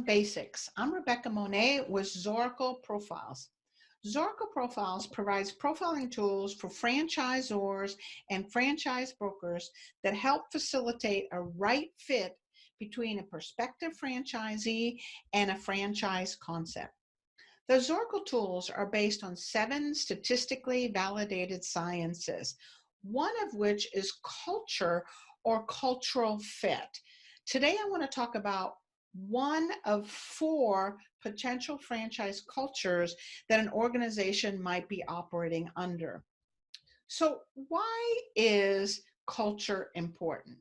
basics. I'm Rebecca Monet with Zorakle Profiles. Zorakle Profiles provides profiling tools for franchisors and franchise brokers that help facilitate a right fit between a prospective franchisee and a franchise concept. The Zorakle tools are based on 7 statistically validated sciences, one of which is culture or cultural fit. Today, I want to talk about one of 4 potential franchise cultures that an organization might be operating under. So, why is culture important?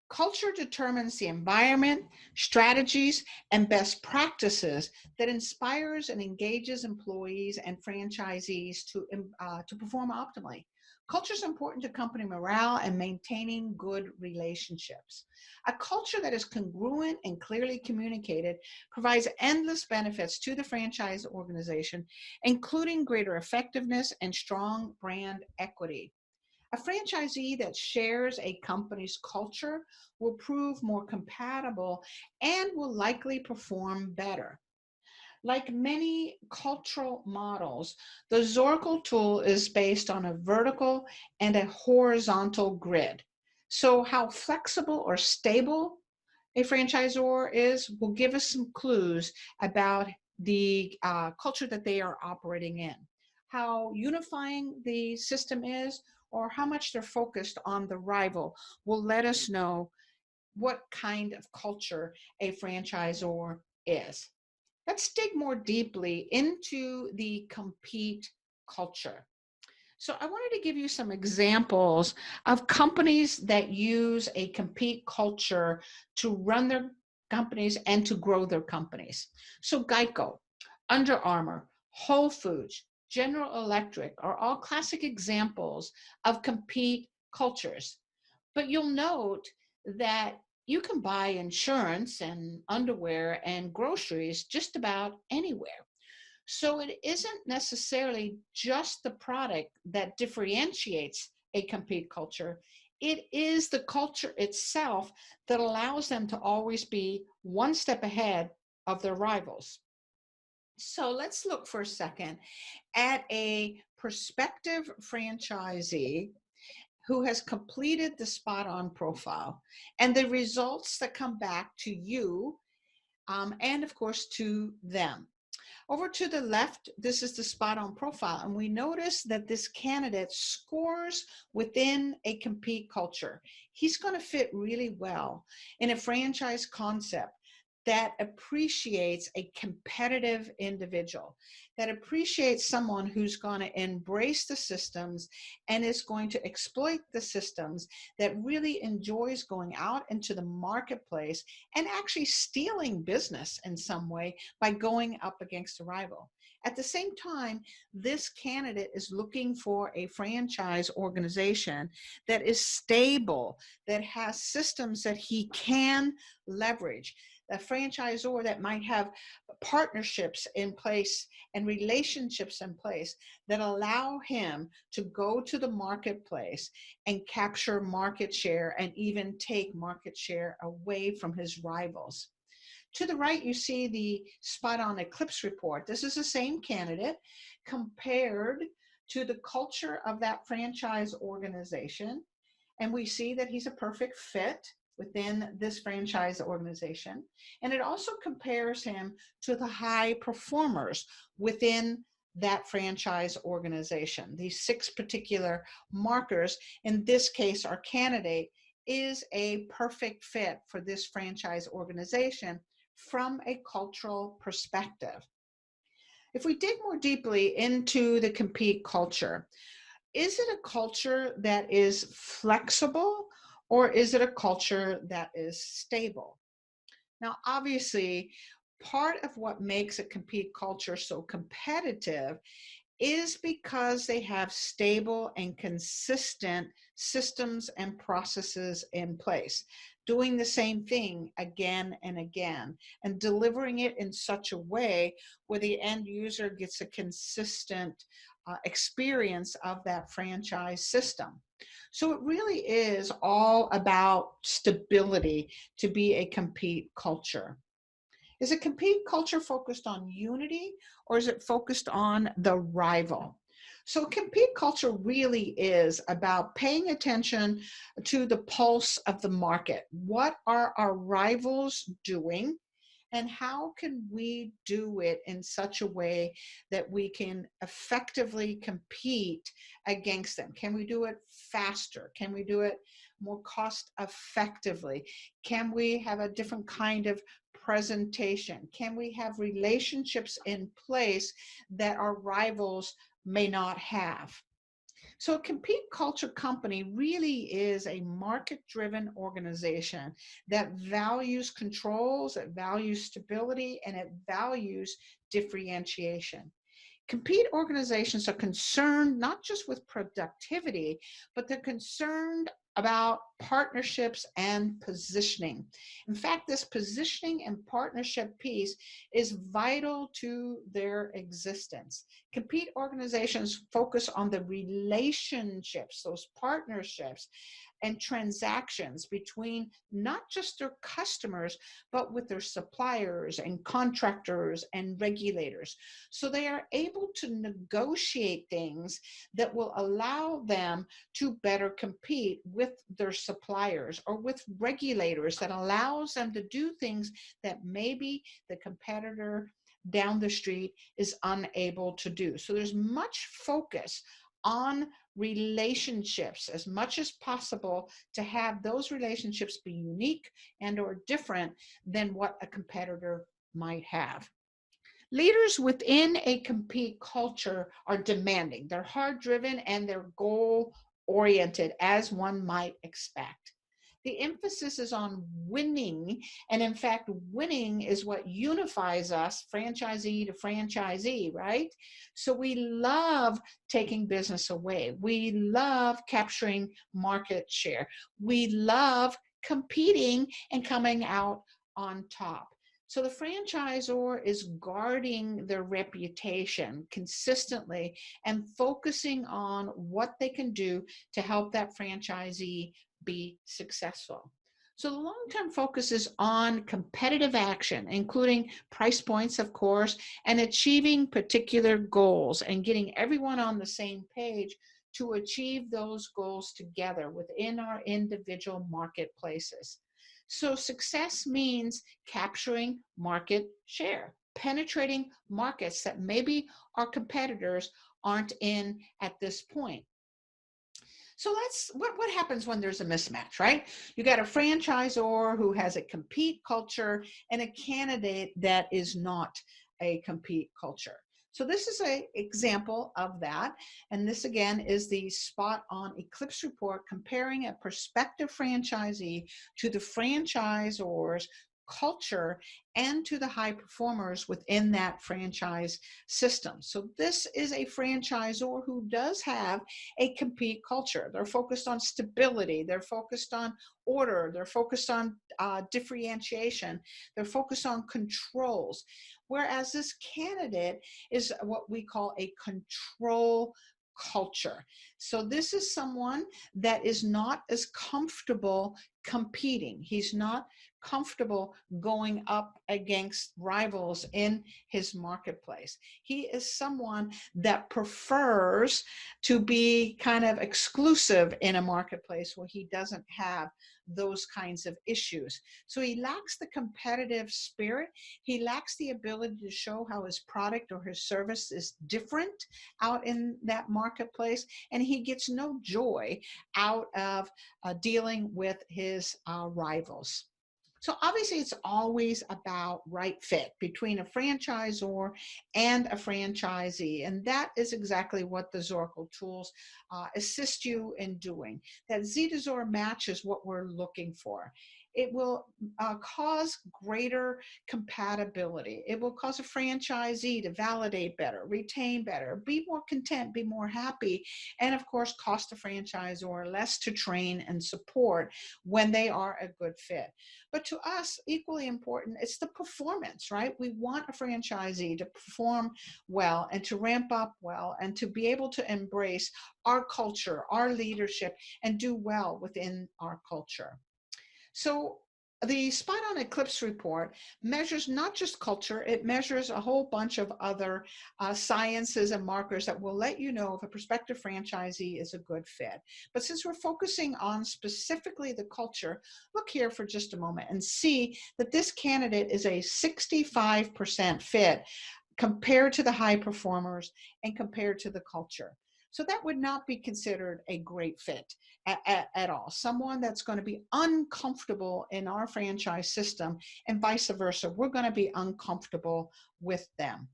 Culture determines the environment, strategies, and best practices that inspires and engages employees and franchisees to perform optimally. Culture is important to company morale and maintaining good relationships. A culture that is congruent and clearly communicated provides endless benefits to the franchise organization, including greater effectiveness and strong brand equity. A franchisee that shares a company's culture will prove more compatible and will likely perform better. Like many cultural models, the Zorakle tool is based on a vertical and a horizontal grid. So how flexible or stable a franchisor is will give us some clues about the culture that they are operating in. How unifying the system is or how much they're focused on the rival will let us know what kind of culture a franchisor is. Let's dig more deeply into the compete culture. So I wanted to give you some examples of companies that use a compete culture to run their companies and to grow their companies. So Geico, Under Armour, Whole Foods, General Electric are all classic examples of compete cultures. But you'll note that you can buy insurance and underwear and groceries just about anywhere. So it isn't necessarily just the product that differentiates a compete culture. It is the culture itself that allows them to always be one step ahead of their rivals. So let's look for a second at a prospective franchisee who has completed the SpotOn profile and the results that come back to you and of course to them. Over to the left, this is the SpotOn profile, and we notice that this candidate scores within a compete culture. He's going to fit really well in a franchise concept that appreciates a competitive individual, that appreciates someone who's going to embrace the systems and is going to exploit the systems, that really enjoys going out into the marketplace and actually stealing business in some way by going up against a rival. At the same time, this candidate is looking for a franchise organization that is stable, that has systems that he can leverage. A franchisor that might have partnerships in place and relationships in place that allow him to go to the marketplace and capture market share and even take market share away from his rivals. To the right, you see the SpotOn Eclipse Report. This is the same candidate compared to the culture of that franchise organization. And we see that he's a perfect fit within this franchise organization. And it also compares him to the high performers within that franchise organization. These 6 particular markers, in this case, our candidate is a perfect fit for this franchise organization from a cultural perspective. If we dig more deeply into the compete culture, is it a culture that is flexible or is it a culture that is stable? Now, obviously, part of what makes a compete culture so competitive is because they have stable and consistent systems and processes in place, doing the same thing again and again, and delivering it in such a way where the end user gets a consistent experience of that franchise system. So it really is all about stability to be a compete culture. Is a compete culture focused on unity, or is it focused on the rival? So compete culture really is about paying attention to the pulse of the market. What are our rivals doing? And how can we do it in such a way that we can effectively compete against them? Can we do it faster? Can we do it more cost effectively? Can we have a different kind of presentation? Can we have relationships in place that our rivals may not have? So a compete culture company really is a market-driven organization that values controls, it values stability, and it values differentiation. Compete organizations are concerned not just with productivity, but they're concerned about partnerships and positioning. In fact, this positioning and partnership piece is vital to their existence. Compete organizations focus on the relationships, those partnerships, and transactions between not just their customers, but with their suppliers and contractors and regulators. So they are able to negotiate things that will allow them to better compete with their suppliers or with regulators, that allows them to do things that maybe the competitor down the street is unable to do. So there's much focus on relationships as much as possible, to have those relationships be unique and or different than what a competitor might have. Leaders within a compete culture are demanding, they're hard driven, and they're goal oriented, as one might expect. The emphasis is on winning, and in fact, winning is what unifies us, franchisee to franchisee, right? So we love taking business away. We love capturing market share. We love competing and coming out on top. So the franchisor is guarding their reputation consistently and focusing on what they can do to help that franchisee be successful. So the long-term focus is on competitive action, including price points, of course, and achieving particular goals and getting everyone on the same page to achieve those goals together within our individual marketplaces. So success means capturing market share, penetrating markets that maybe our competitors aren't in at this point. So let's, what happens when there's a mismatch, right? You got a franchisor who has a compete culture and a candidate that is not a compete culture. So this is an example of that. And this again is the SpotOn Eclipse Report, comparing a prospective franchisee to the franchisor's culture and to the high performers within that franchise system. So this is a franchisor who does have a compete culture. They're focused on stability. They're focused on order. They're focused on differentiation. They're focused on controls. Whereas this candidate is what we call a control culture. So this is someone that is not as comfortable competing. He's not comfortable going up against rivals in his marketplace. He is someone that prefers to be kind of exclusive in a marketplace where he doesn't have those kinds of issues. So he lacks the competitive spirit. He lacks the ability to show how his product or his service is different out in that marketplace. And he gets no joy out of dealing with his rivals. So obviously it's always about right fit between a franchisor and a franchisee. And that is exactly what the Zorakle tools assist you in doing. That Z to Zor match is what we're looking for. It will cause greater compatibility. It will cause a franchisee to validate better, retain better, be more content, be more happy, and of course cost the franchisor less to train and support when they are a good fit. But to us, equally important, it's the performance, right? We want a franchisee to perform well and to ramp up well and to be able to embrace our culture, our leadership, and do well within our culture. So The SpotOn Eclipse Report measures not just culture, it measures a whole bunch of other sciences and markers that will let you know if a prospective franchisee is a good fit. But since we're focusing on specifically the culture, look here for just a moment and see that this candidate is a 65% fit compared to the high performers and compared to the culture. So that would not be considered a great fit at all. Someone that's going to be uncomfortable in our franchise system and vice versa. We're going to be uncomfortable with them.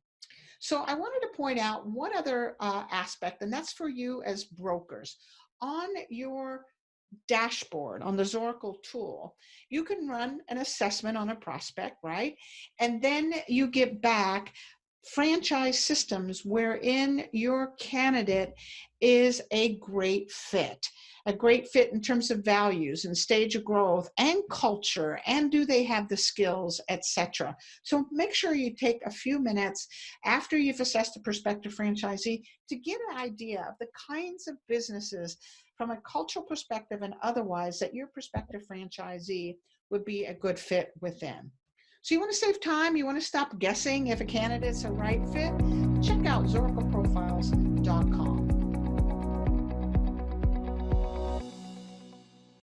So I wanted to point out one other aspect, and that's for you as brokers. On your dashboard on the Zorakle tool, you can run an assessment on a prospect, right? And then you get back franchise systems wherein your candidate is a great fit in terms of values and stage of growth and culture, and do they have the skills, etc. So make sure you take a few minutes after you've assessed a prospective franchisee to get an idea of the kinds of businesses from a cultural perspective and otherwise that your prospective franchisee would be a good fit within. So you want to save time, you want to stop guessing if a candidate's a right fit, check out zorcoprofiles.com.